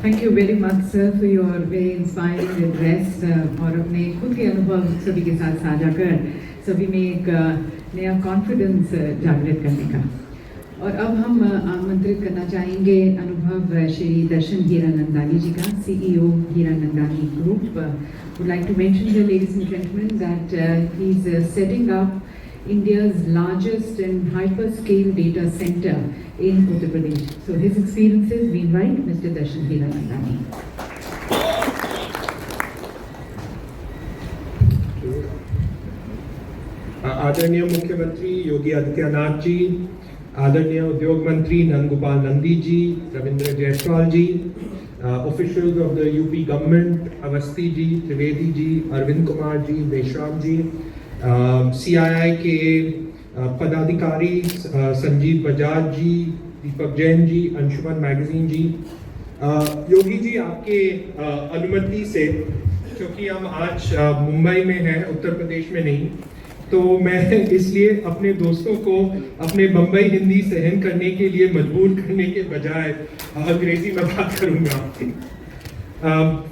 Thank you very much, sir, for your very inspiring address और अपने खुद के अनुभव सभी के साथ साझा कर सभी में एक नया कॉन्फिडेंस जागृत करने का। और अब हम आमंत्रित करना चाहेंगे अनुभव श्री दर्शन हीरानंदानी जी का, CEO Hiranandani Group. Would like to mention here, ladies and gentlemen, that he's setting up India's largest and hyperscale data center in Uttar Pradesh. So his experiences, we invite Mr. Darshan Hiranandani. आदरणीय मुख्यमंत्री योगी आदित्यनाथ जी, आदरणीय उद्योग मंत्री नंदगोपाल नंदी जी, रविंद्र जायसवाल जी, officials of the UP government, Awasthi ji, Trivedi ji, Arvind Kumar ji, Meshram ji, CII के पदाधिकारी संजीव बजाज जी, दीपक Jain ji, Anshuman magazine जी, योगी जी आपके अनुमति से, क्योंकि हम आज मुंबई में हैं, उत्तर प्रदेश में नहीं, तो मैं इसलिए अपने दोस्तों को अपने बम्बई हिंदी सहन करने के लिए मजबूर करने के बजाय अंग्रेजी में बात करूंगा।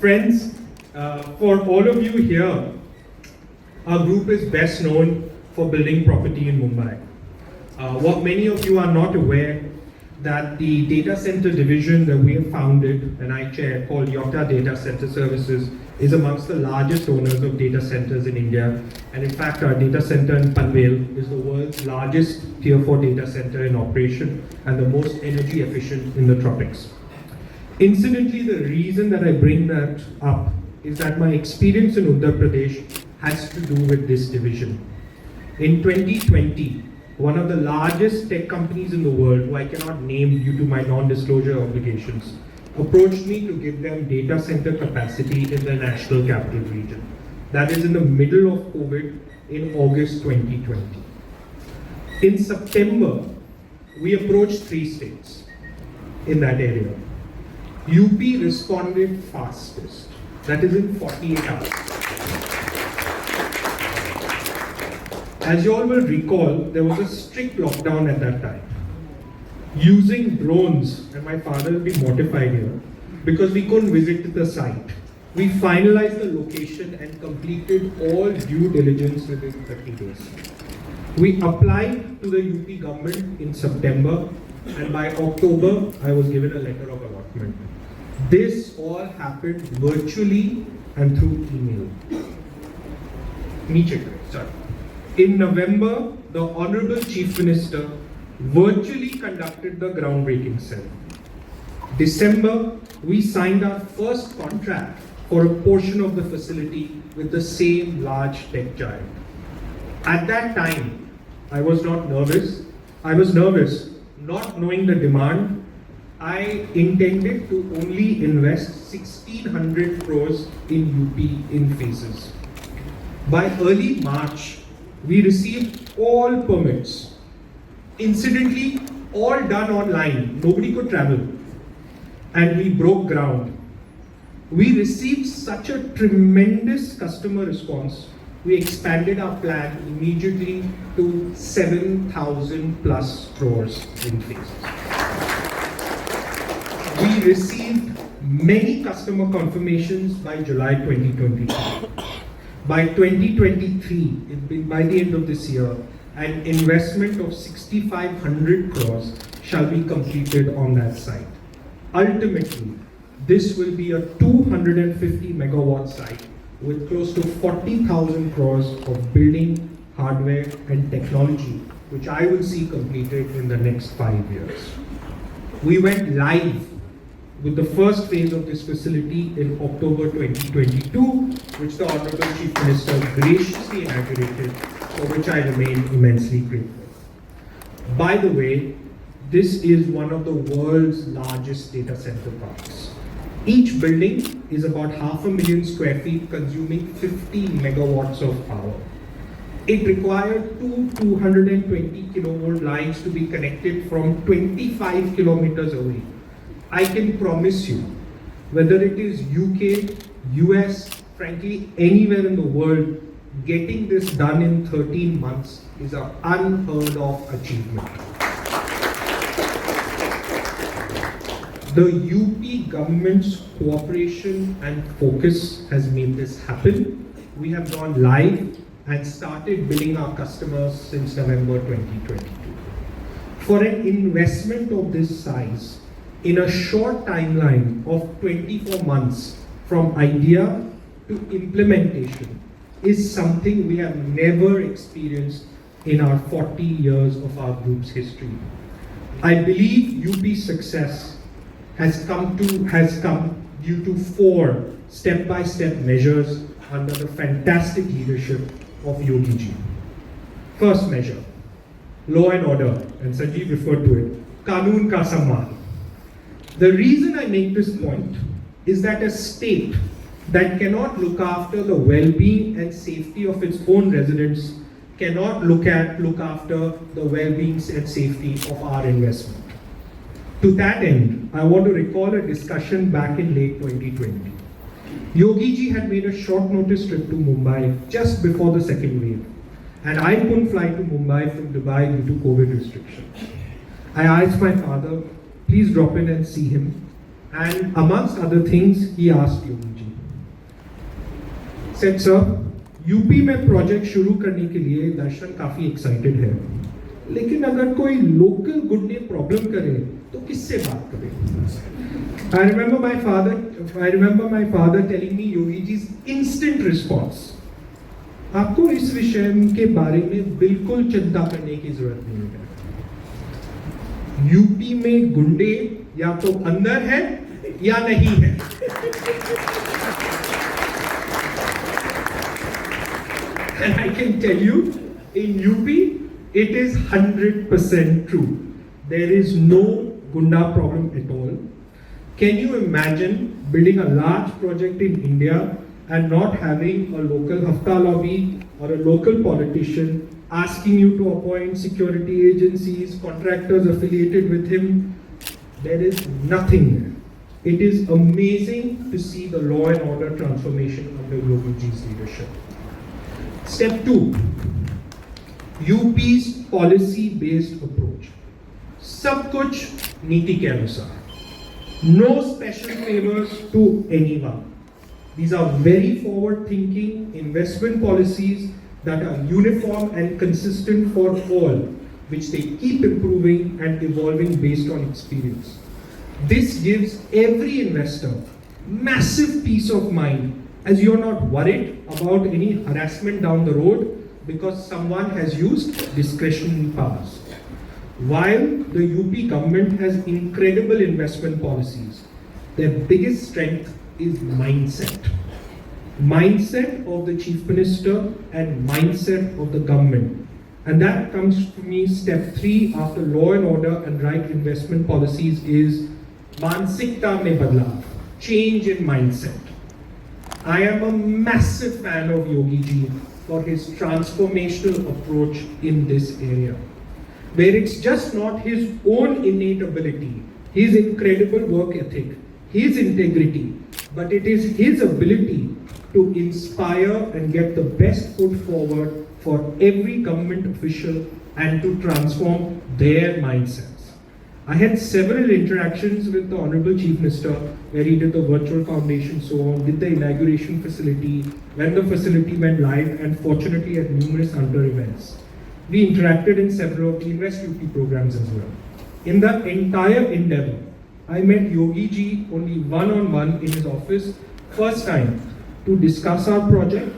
Friends, for all of you here, our group is best known for building property in Mumbai. What many of you are not aware, that the data center division that we have founded and I chair, called Yotta Datacenter Services, is amongst the largest owners of data centers in India. And in fact, our data center in hon'ble is the world's largest tier 4 data center in operation and the most energy efficient in the tropics. Incidentally, the reason that I bring that up is that my experience in Uttar Pradesh has to do with this division. In 2020, one of the largest tech companies in the world, who I cannot name due to my non-disclosure obligations, approached me to give them data center capacity in the national capital region. That is in the middle of COVID in August 2020. In September, we approached 3 states in that area. UP responded fastest, that is in 48 hours. As you all will recall, there was a strict lockdown at that time. Using drones, and my father will be mortified here, because we couldn't visit the site. We finalized the location and completed all due diligence within 30 days. We applied to the UP government in September, and by October, I was given a letter of allotment. This all happened virtually and through email. Sorry. In November, the Honorable Chief Minister virtually conducted the groundbreaking ceremony. December, we signed our first contract for a portion of the facility with the same large tech giant. At that time, I was not nervous. I was nervous not knowing the demand. I intended to only invest 1,600 crores in UP in phases. By early March, we received all permits. Incidentally, all done online. Nobody could travel. And we broke ground. We received such a tremendous customer response, we expanded our plan immediately to 7,000 plus crores in phases. We received many customer confirmations by July 2022. By 2023, by the end of this year, an investment of 6,500 crores shall be completed on that site. Ultimately, this will be a 250 megawatt site with close to 40,000 crores of building, hardware and technology, which I will see completed in the next 5 years. We went live with the first phase of this facility in October 2022, which the Honorable Chief Minister graciously inaugurated, for which I remain immensely grateful. By the way, this is one of the world's largest data center parks. Each building is about 500,000 square feet, consuming 50 megawatts of power. It required 220 kilovolt lines to be connected from 25 kilometers away. I can promise you, whether it is UK, US, frankly, anywhere in the world, getting this done in 13 months is an unheard of achievement. The UP government's cooperation and focus has made this happen. We have gone live and started billing our customers since November 2022. For an investment of this size, in a short timeline of 24 months from idea to implementation, is something we have never experienced in our 40 years of our group's history. I believe UP's success has come due to 4 step-by-step measures under the fantastic leadership of Yogi ji. First measure, law and order, and Sanjeev referred to it, Kanun ka samman. The reason I make this point is that a state that cannot look after the well-being and safety of its own residents cannot look after the well-being and safety of our investment. To that end, I want to recall a discussion back in late 2020. Yogi ji had made a short notice trip to Mumbai just before the second wave, and I couldn't fly to Mumbai from Dubai due to COVID restrictions. I asked my father, please drop in and see him, and amongst other things, he asked Yogi ji. Said, sir, UP में project शुरू करने के लिए दर्शन काफी excited है, लेकिन अगर कोई लोकल गुड ने प्रॉब्लम करे तो किससे बात करें? I remember my father telling me Yogi ji's instant response. आपको इस विषय के बारे में बिल्कुल चिंता करने की जरूरत नहीं है। यूपी में गुंडे या तो अंदर है या नहीं है। And I can tell you, in UP, it is 100% true. There is no Gunda problem at all. Can you imagine building a large project in India and not having a local hafta lobby or a local politician asking you to appoint security agencies, contractors affiliated with him? There is nothing there. It is amazing to see the law and order transformation under Yogi ji's leadership. Step 2, UP's policy-based approach. सब कुछ नीति के अनुसार. No special favors to anyone. These are very forward-thinking investment policies that are uniform and consistent for all, which they keep improving and evolving based on experience. This gives every investor massive peace of mind, as you're not worried about any harassment down the road because someone has used discretionary powers. While the UP government has incredible investment policies, their biggest strength is mindset. Mindset of the Chief Minister and mindset of the government. And that comes to me, step 3 after law and order and right investment policies is Mansikta mein badlav, change in mindset. I am a massive fan of Yogi ji for his transformational approach in this area, where it's just not his own innate ability, his incredible work ethic, his integrity, but it is his ability to inspire and get the best foot forward for every government official and to transform their mindsets. I had several interactions with the Honorable Chief Minister where he did the virtual foundation, so on, did the inauguration facility, when the facility went live, and fortunately had numerous other events. We interacted in several of the Invest UP programs as well. In the entire endeavor, I met Yogi ji only one-on-one in his office, first time, to discuss our project,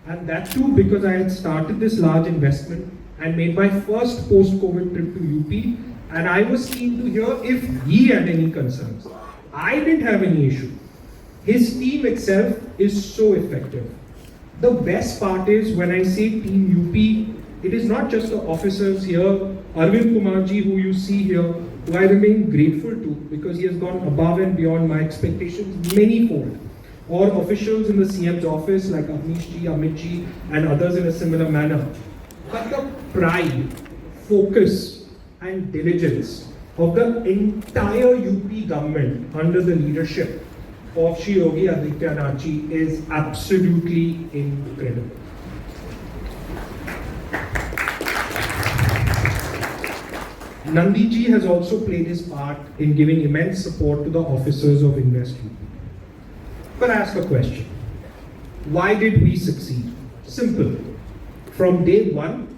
and that too because I had started this large investment and made my first post-COVID trip to UP, and I was keen to hear if he had any concerns. I didn't have any issue. His team itself is so effective. The best part is when I say Team UP, it is not just the officers here, Arvind Kumar ji who you see here, who I remain grateful to because he has gone above and beyond my expectations many-fold. Or officials in the CM's office like Avnish ji, Amit ji and others in a similar manner. But the pride, focus and diligence of the entire UP government under the leadership of Shri Yogi Adityanath ji is absolutely incredible. Nandiji has also played his part in giving immense support to the officers of Invest UP. But I ask a question. Why did we succeed? Simple. From day one,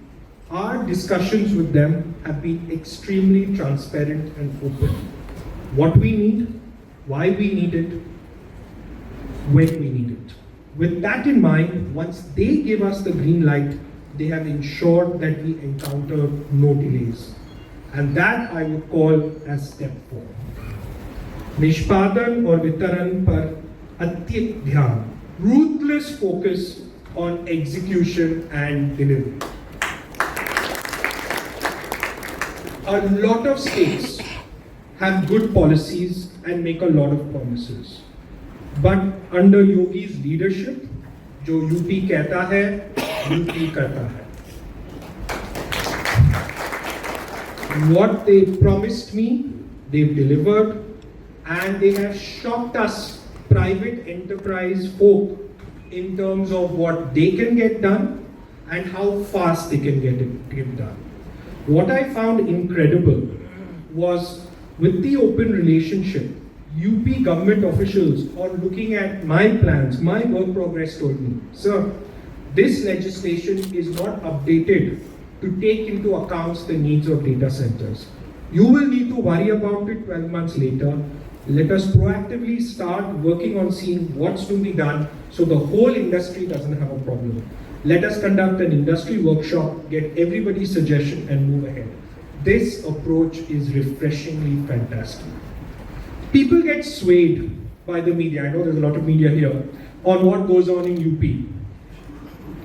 our discussions with them have been extremely transparent and open. What we need, why we need it, when we need it. With that in mind, once they give us the green light, they have ensured that we encounter no delays. And that I would call as step 4. Nishpadan or Vitaran par atyit dhyan. Ruthless focus on execution and delivery. A lot of states have good policies and make a lot of promises. But under Yogi's leadership, जो UP कहता है, UP करता है. What they promised me, they've delivered, and they have shocked us, private enterprise folk, in terms of what they can get done and how fast they can get it done. What I found incredible was with the open relationship, UP government officials on looking at my plans, my work progress told me, sir, this legislation is not updated to take into account the needs of data centers. You will need to worry about it 12 months later. Let us proactively start working on seeing what's to be done so the whole industry doesn't have a problem. Let us conduct an industry workshop, get everybody's suggestion and move ahead. This approach is refreshingly fantastic. People get swayed by the media. I know there's a lot of media here on what goes on in UP.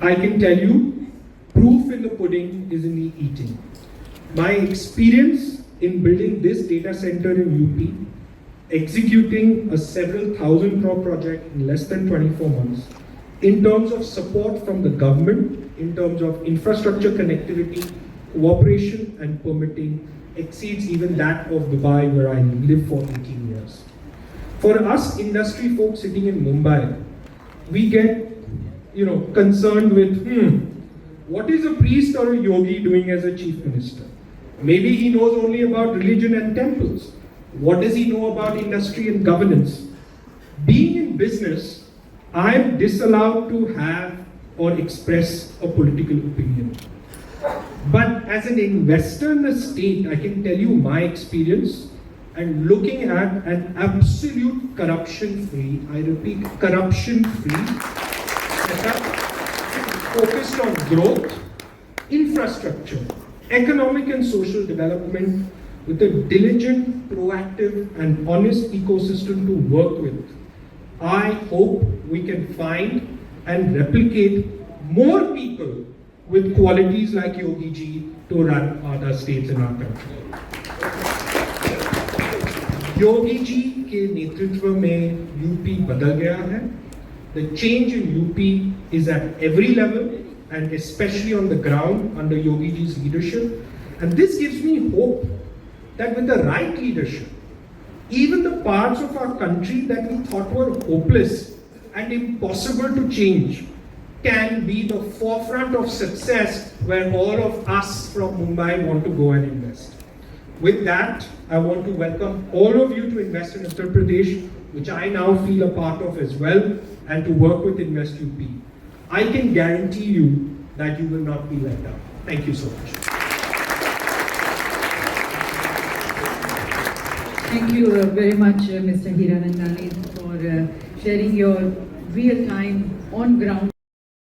I can tell you, proof in the pudding is in the eating. My experience in building this data center in UP, executing a several thousand crore project in less than 24 months, in terms of support from the government, in terms of infrastructure connectivity, cooperation and permitting, exceeds even that of Dubai where I lived for 18 years. For us industry folks sitting in Mumbai, we get concerned with, what is a priest or a yogi doing as a chief minister? Maybe he knows only about religion and temples. What does he know about industry and governance? Being in business, I am disallowed to have or express a political opinion. But as an investor in the state, I can tell you my experience and looking at an absolute corruption-free, I repeat, corruption-free setup focused on growth, infrastructure, economic and social development with a diligent, proactive and honest ecosystem to work with. I hope we can find and replicate more people with qualities like Yogi ji to run other states in our country. Yogi ji के नेतृत्व में UP बदल गया है. The change in UP is at every level and especially on the ground under Yogi ji's leadership. And this gives me hope that with the right leadership, even the parts of our country that we thought were hopeless and impossible to change can be the forefront of success where all of us from Mumbai want to go and invest. With that, I want to welcome all of you to invest in Uttar Pradesh, which I now feel a part of as well, and to work with Invest UP. I can guarantee you that you will not be let down. Thank you so much. Thank you very much, Mr. Hiranandani, for sharing your real-time, on-ground